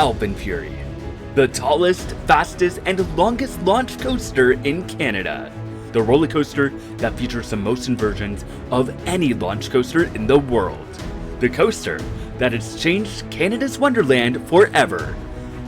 AlpenFury, the tallest, fastest, and longest launch coaster in Canada. The roller coaster that features the most inversions of any launch coaster in the world. The coaster that has changed Canada's Wonderland forever.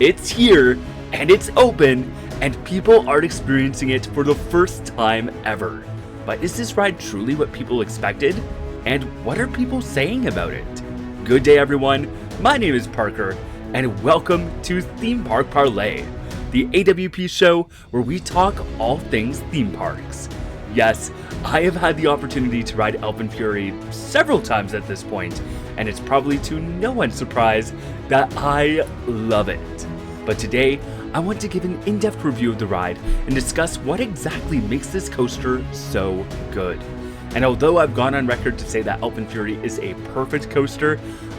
It's here, and it's open, and people are experiencing it for the first time ever. But is this ride truly what people expected? And what are people saying about it? Good day everyone, my name is Parker, and welcome to Theme Park Parlay, the AWP show where we talk all things theme parks. Yes, I have had the opportunity to ride AlpenFury several times at this point, and it's probably to no one's surprise that I love it. But today, I want to give an in-depth review of the ride and discuss what exactly makes this coaster so good. And although I've gone on record to say that AlpenFury is a perfect coaster,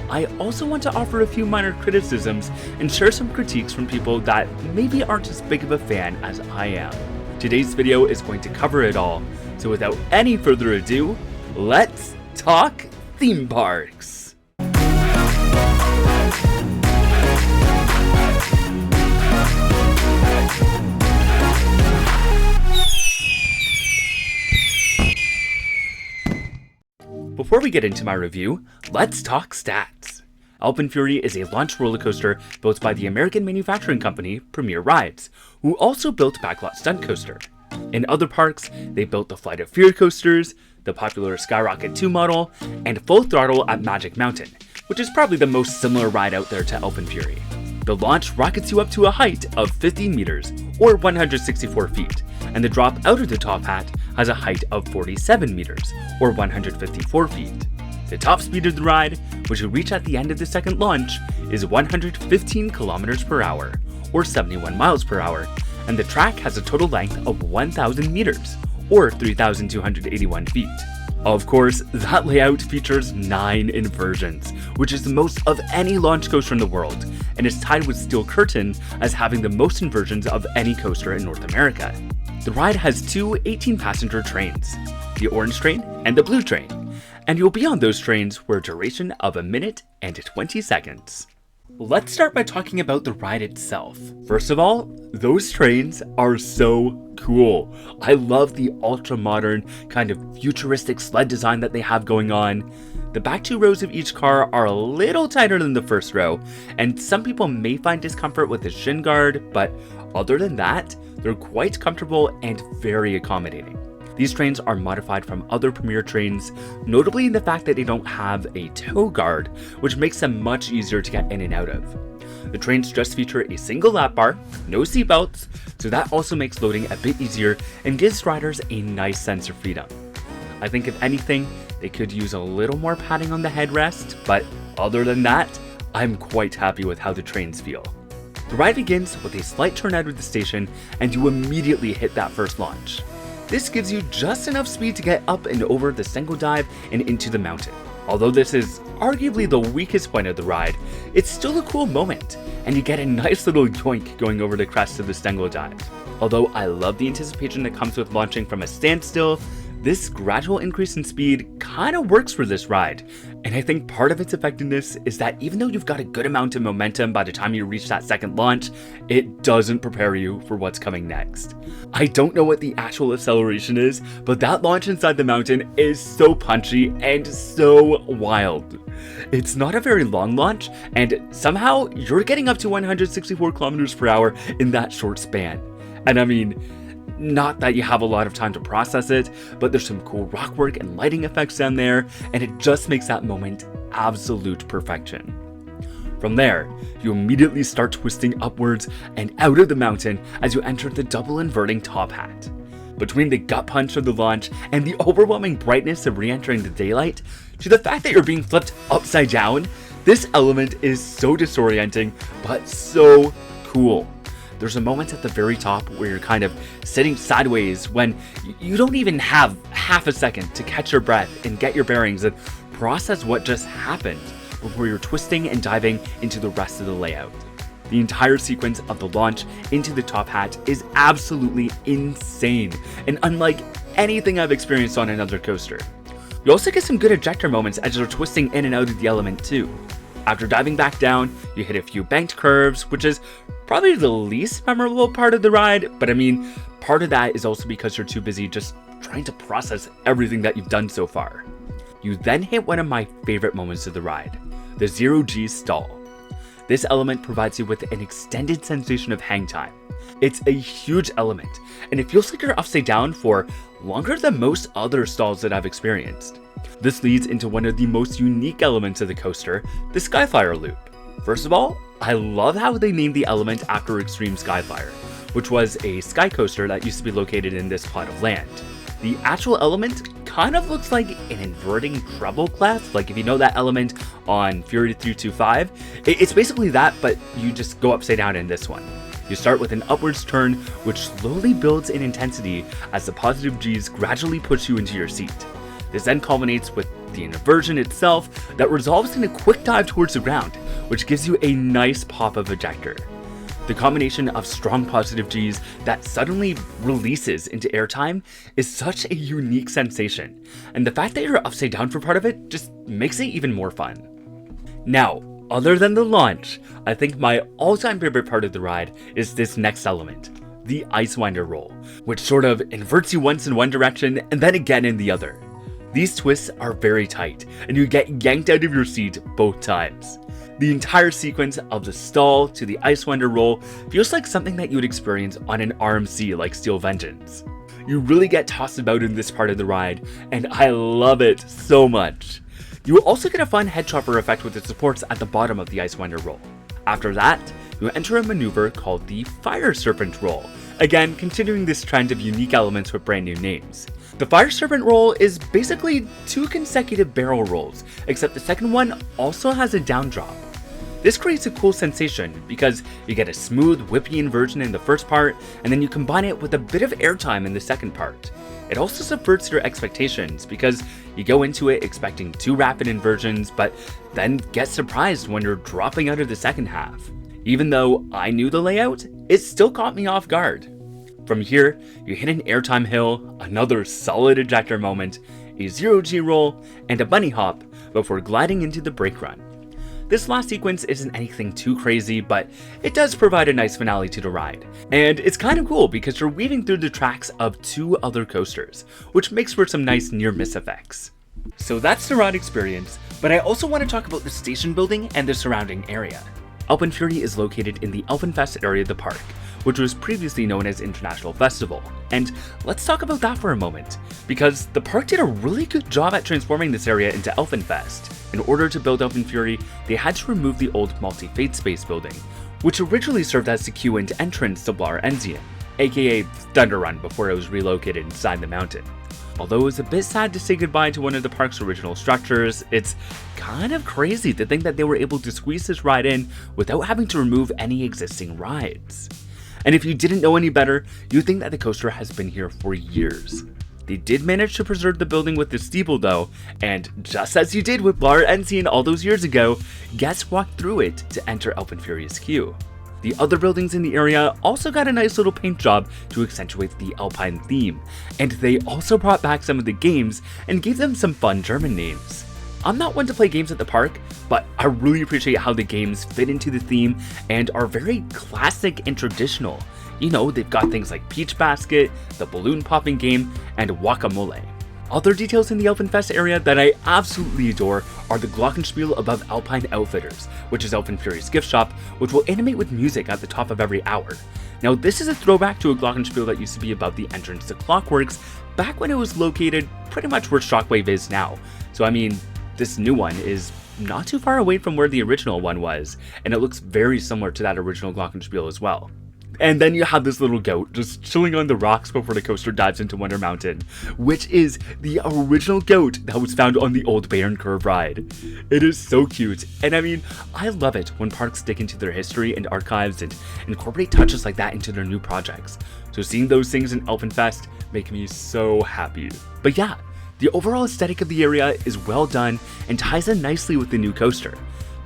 I also want to offer a few minor criticisms and share some critiques from people that maybe aren't as big of a fan as I am. Today's video is going to cover it all, so without any further ado, let's talk theme parks! Before we get into my review, let's talk stats. AlpenFury is a launch roller coaster built by the American manufacturing company Premier Rides, who also built Backlot Stunt Coaster. In other parks, they built the Flight of Fear coasters, the popular Skyrocket 2 model, and Full Throttle at Magic Mountain, which is probably the most similar ride out there to AlpenFury. The launch rockets you up to a height of 50 meters, or 164 feet, and the drop out of the top hat has a height of 47 meters, or 154 feet. The top speed of the ride, which you reach at the end of the second launch, is 115 kilometers per hour, or 71 miles per hour, and the track has a total length of 1,000 meters, or 3,281 feet. Of course, that layout features 9 inversions, which is the most of any launch coaster in the world, and is tied with Steel Curtain as having the most inversions of any coaster in North America. The ride has two 18-passenger trains, the orange train and the blue train, and you'll be on those trains for a duration of 1 minute and 20 seconds. Let's start by talking about the ride itself. First of all, those trains are so cool. I love the ultra-modern kind of futuristic sled design that they have going on. The back 2 rows of each car are a little tighter than the first row, and some people may find discomfort with the shin guard, but other than that, they're quite comfortable and very accommodating. These trains are modified from other Premier trains, notably in the fact that they don't have a tow guard, which makes them much easier to get in and out of. The trains just feature a single lap bar, no seatbelts, so that also makes loading a bit easier and gives riders a nice sense of freedom. I think if anything, they could use a little more padding on the headrest, but other than that, I'm quite happy with how the trains feel. The ride begins with a slight turn out of the station, and you immediately hit that first launch. This gives you just enough speed to get up and over the Stengle Dive and into the mountain. Although this is arguably the weakest point of the ride, it's still a cool moment, and you get a nice little yoink going over the crest of the Stengle Dive. Although I love the anticipation that comes with launching from a standstill, this gradual increase in speed kind of works for this ride, and I think part of its effectiveness is that even though you've got a good amount of momentum by the time you reach that second launch, it doesn't prepare you for what's coming next. I don't know what the actual acceleration is, but that launch inside the mountain is so punchy and so wild. It's not a very long launch, and somehow you're getting up to 164 kilometers per hour in that short span. And I mean, not that you have a lot of time to process it, but there's some cool rock work and lighting effects down there, and it just makes that moment absolute perfection. From there, you immediately start twisting upwards and out of the mountain as you enter the double inverting top hat. Between the gut punch of the launch and the overwhelming brightness of re-entering the daylight, to the fact that you're being flipped upside down, this element is so disorienting, but so cool. There's a moment at the very top where you're kind of sitting sideways when you don't even have half a second to catch your breath and get your bearings and process what just happened before you're twisting and diving into the rest of the layout. The entire sequence of the launch into the top hat is absolutely insane and unlike anything I've experienced on another coaster. You also get some good ejector moments as you're twisting in and out of the element too. After diving back down, you hit a few banked curves, which is probably the least memorable part of the ride, but I mean, part of that is also because you're too busy just trying to process everything that you've done so far. You then hit one of my favorite moments of the ride, the 0G stall. This element provides you with an extended sensation of hang time. It's a huge element, and it feels like you're upside down for longer than most other stalls that I've experienced. This leads into one of the most unique elements of the coaster, the Skyflyer loop. First of all, I love how they named the element after Extreme Skyflyer, which was a sky coaster that used to be located in this plot of land. The actual element kind of looks like an inverting treble clef, like if you know that element on Fury 325, it's basically that, but you just go upside down in this one. You start with an upwards turn, which slowly builds in intensity as the positive G's gradually push you into your seat. This then culminates with the inversion itself that resolves in a quick dive towards the ground, which gives you a nice pop of ejector. The combination of strong positive G's that suddenly releases into airtime is such a unique sensation, and the fact that you're upside down for part of it just makes it even more fun. Now, other than the launch, I think my all-time favorite part of the ride is this next element, the Ice Winder roll, which sort of inverts you once in one direction and then again in the other. These twists are very tight, and you get yanked out of your seat both times. The entire sequence of the stall to the Ice Winder roll feels like something that you would experience on an RMC like Steel Vengeance. You really get tossed about in this part of the ride, and I love it so much. You will also get a fun head chopper effect with the supports at the bottom of the Ice Winder roll. After that, you enter a maneuver called the Fire Serpent roll, again continuing this trend of unique elements with brand new names. The Fire Serpent roll is basically 2 consecutive barrel rolls, except the second one also has a down drop. This creates a cool sensation because you get a smooth, whippy inversion in the first part, and then you combine it with a bit of airtime in the second part. It also subverts your expectations because you go into it expecting 2 rapid inversions, but then get surprised when you're dropping out of the second half. Even though I knew the layout, it still caught me off guard. From here, you hit an airtime hill, another solid ejector moment, a 0G roll, and a bunny hop before gliding into the brake run. This last sequence isn't anything too crazy, but it does provide a nice finale to the ride. And it's kind of cool because you're weaving through the tracks of 2 other coasters, which makes for some nice near-miss effects. So that's the ride experience, but I also want to talk about the station building and the surrounding area. AlpenFury is located in the AlpenFest area of the park, which was previously known as International Festival. And let's talk about that for a moment, because the park did a really good job at transforming this area into AlpenFest. In order to build AlpenFury, they had to remove the old multi-fate space building, which originally served as the queue and entrance to Bavarian-inspired, aka Thunder Run before it was relocated inside the mountain. Although it was a bit sad to say goodbye to one of the park's original structures, it's kind of crazy to think that they were able to squeeze this ride in without having to remove any existing rides. And if you didn't know any better, you'd think that the coaster has been here for years. They did manage to preserve the building with the steeple though, and just as you did with Bavarian-inspired all those years ago, guests walked through it to enter AlpenFury's queue. The other buildings in the area also got a nice little paint job to accentuate the Alpine theme, and they also brought back some of the games and gave them some fun German names. I'm not one to play games at the park, but I really appreciate how the games fit into the theme and are very classic and traditional. You know, they've got things like Peach Basket, the balloon popping game, and Guacamole. Other details in the AlpenFest area that I absolutely adore are the glockenspiel above Alpine Outfitters, which is AlpenFury's gift shop, which will animate with music at the top of every hour. Now this is a throwback to a glockenspiel that used to be above the entrance to Clockworks back when it was located pretty much where Shockwave is now. So I mean, this new one is not too far away from where the original one was, and it looks very similar to that original glockenspiel as well. And then you have this little goat just chilling on the rocks before the coaster dives into Wonder Mountain, which is the original goat that was found on the old Baron Curve ride. It is so cute, and I mean, I love it when parks dig into their history and archives and incorporate touches like that into their new projects. So seeing those things in AlpenFest make me so happy. But yeah, the overall aesthetic of the area is well done and ties in nicely with the new coaster.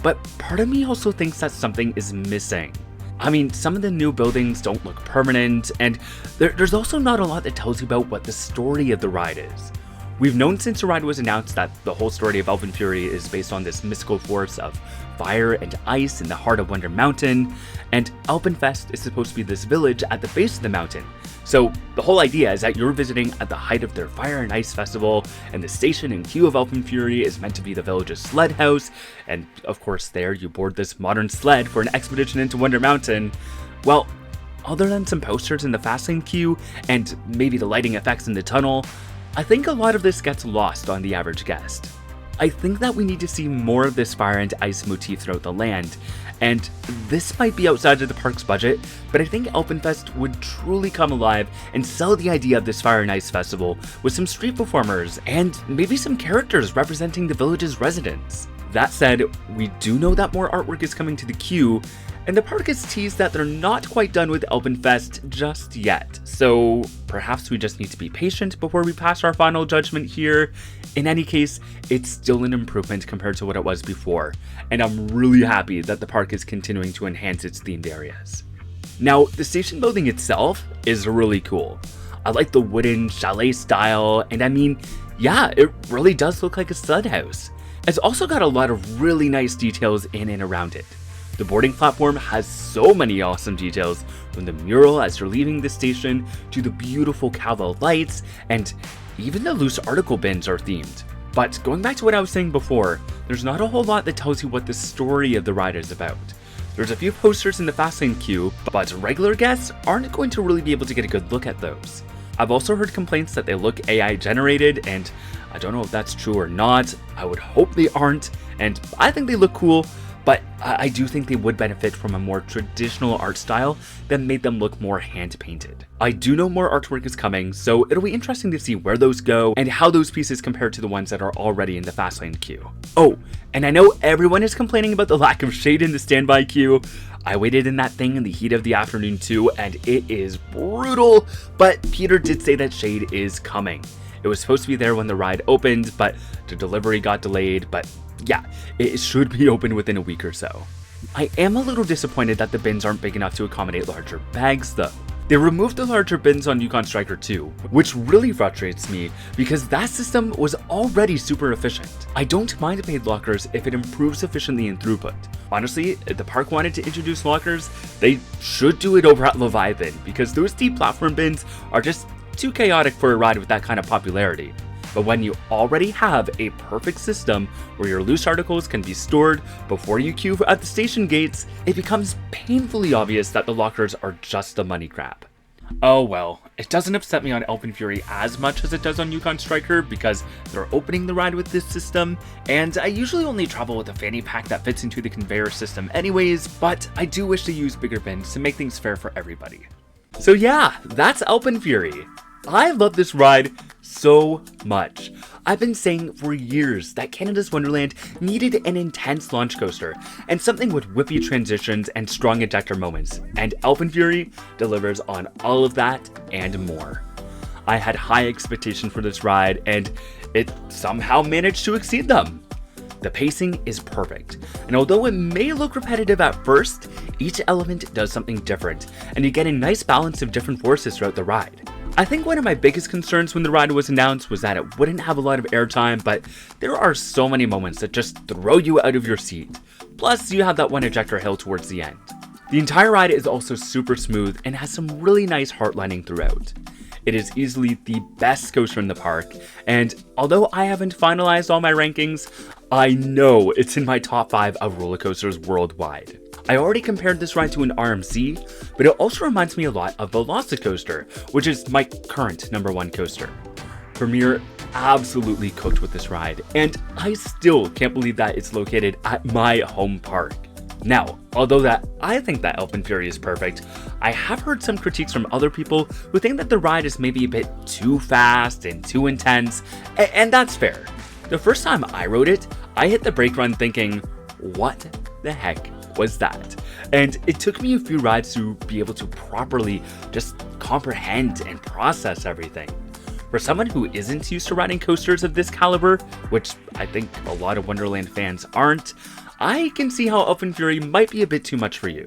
But part of me also thinks that something is missing. I mean, some of the new buildings don't look permanent, and there's also not a lot that tells you about what the story of the ride is. We've known since the ride was announced that the whole story of AlpenFury is based on this mystical force of fire and ice in the heart of Wonder Mountain, and AlpenFest is supposed to be this village at the base of the mountain. So the whole idea is that you're visiting at the height of their fire and ice festival, and the station and queue of AlpenFury is meant to be the village's sled house, and of course there you board this modern sled for an expedition into Wonder Mountain. Well, other than some posters in the fastlane queue, and maybe the lighting effects in the tunnel, I think a lot of this gets lost on the average guest. I think that we need to see more of this fire and ice motif throughout the land, and this might be outside of the park's budget, but I think AlpenFest would truly come alive and sell the idea of this fire and ice festival with some street performers and maybe some characters representing the village's residents. That said, we do know that more artwork is coming to the queue, and the park has teased that they're not quite done with AlpenFest just yet, so perhaps we just need to be patient before we pass our final judgment here. In any case, it's still an improvement compared to what it was before, and I'm really happy that the park is continuing to enhance its themed areas. Now, the station building itself is really cool. I like the wooden chalet style, and I mean, yeah, it really does look like a sled house. It's also got a lot of really nice details in and around it. The boarding platform has so many awesome details, from the mural as you're leaving the station to the beautiful cowbell lights, and even the loose article bins are themed. But going back to what I was saying before, there's not a whole lot that tells you what the story of the ride is about. There's a few posters in the fastlane queue, but regular guests aren't going to really be able to get a good look at those. I've also heard complaints that they look AI generated, and I don't know if that's true or not. I would hope they aren't, and I think they look cool, but I do think they would benefit from a more traditional art style that made them look more hand-painted. I do know more artwork is coming, so it'll be interesting to see where those go and how those pieces compare to the ones that are already in the fastlane queue. Oh, and I know everyone is complaining about the lack of shade in the standby queue. I waited in that thing in the heat of the afternoon too, and it is brutal, but Peter did say that shade is coming. It was supposed to be there when the ride opened, but the delivery got delayed, but yeah, it should be open within a week or so. I am a little disappointed that the bins aren't big enough to accommodate larger bags though. They removed the larger bins on Yukon Striker 2, which really frustrates me because that system was already super efficient. I don't mind paid lockers if it improves efficiently in throughput. Honestly, if the park wanted to introduce lockers, they should do it over at Leviathan because those deep platform bins are just too chaotic for a ride with that kind of popularity. But when you already have a perfect system where your loose articles can be stored before you queue at the station gates, it becomes painfully obvious that the lockers are just a money grab. Oh well, it doesn't upset me on AlpenFury as much as it does on Yukon Striker because they're opening the ride with this system, and I usually only travel with a fanny pack that fits into the conveyor system anyways, but I do wish to use bigger bins to make things fair for everybody. So yeah, that's AlpenFury. I love this ride so much. I've been saying for years that Canada's Wonderland needed an intense launch coaster and something with whippy transitions and strong ejector moments, and AlpenFury delivers on all of that and more. I had high expectations for this ride and it somehow managed to exceed them. The pacing is perfect, and although it may look repetitive at first, each element does something different, and you get a nice balance of different forces throughout the ride. I think one of my biggest concerns when the ride was announced was that it wouldn't have a lot of airtime, but there are so many moments that just throw you out of your seat. Plus, you have that one ejector hill towards the end. The entire ride is also super smooth and has some really nice heartlining throughout. It is easily the best coaster in the park, and although I haven't finalized all my rankings, I know it's in my top 5 of roller coasters worldwide. I already compared this ride to an RMC, but it also reminds me a lot of Velocicoaster, which is my current #1 coaster. Premier absolutely cooked with this ride, and I still can't believe that it's located at my home park. Now, although I think that AlpenFury is perfect, I have heard some critiques from other people who think that the ride is maybe a bit too fast and too intense, and that's fair. The first time I rode it, I hit the brake run thinking, what the heck was that? And it took me a few rides to be able to properly just comprehend and process everything. For someone who isn't used to riding coasters of this caliber, which I think a lot of Wonderland fans aren't, I can see how AlpenFury might be a bit too much for you.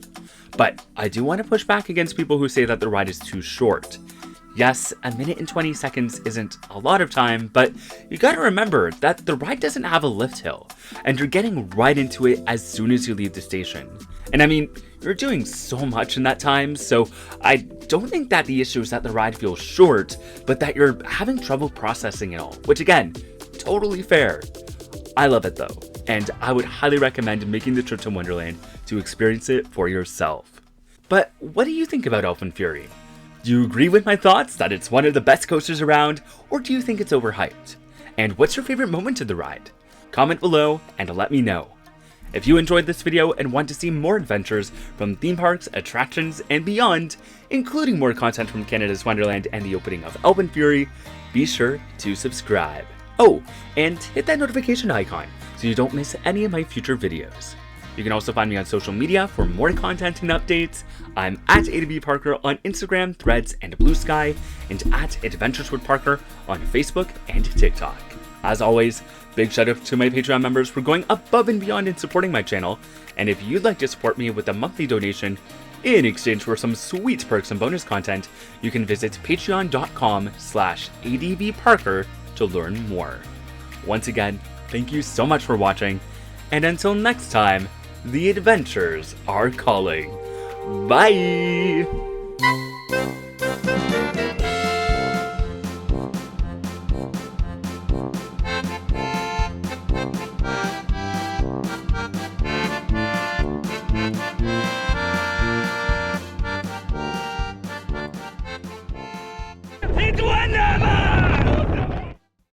But I do want to push back against people who say that the ride is too short. Yes, a minute and 20 seconds isn't a lot of time, but you gotta remember that the ride doesn't have a lift hill, and you're getting right into it as soon as you leave the station. And I mean, you're doing so much in that time, so I don't think that the issue is that the ride feels short, but that you're having trouble processing it all, which again, totally fair. I love it though, and I would highly recommend making the trip to Wonderland to experience it for yourself. But what do you think about AlpenFury? Do you agree with my thoughts that it's one of the best coasters around, or do you think it's overhyped? And what's your favorite moment of the ride? Comment below and let me know. If you enjoyed this video and want to see more adventures from theme parks, attractions, and beyond, including more content from Canada's Wonderland and the opening of AlpenFury, be sure to subscribe. Oh, and hit that notification icon so you don't miss any of my future videos. You can also find me on social media for more content and updates. I'm at ADBParker on Instagram, Threads, and Blue Sky, and at Adventures with Parker on Facebook and TikTok. As always, big shout out to my Patreon members for going above and beyond in supporting my channel, and if you'd like to support me with a monthly donation in exchange for some sweet perks and bonus content, you can visit patreon.com/adbparker to learn more. Once again, thank you so much for watching, and until next time, the adventures are calling. Bye!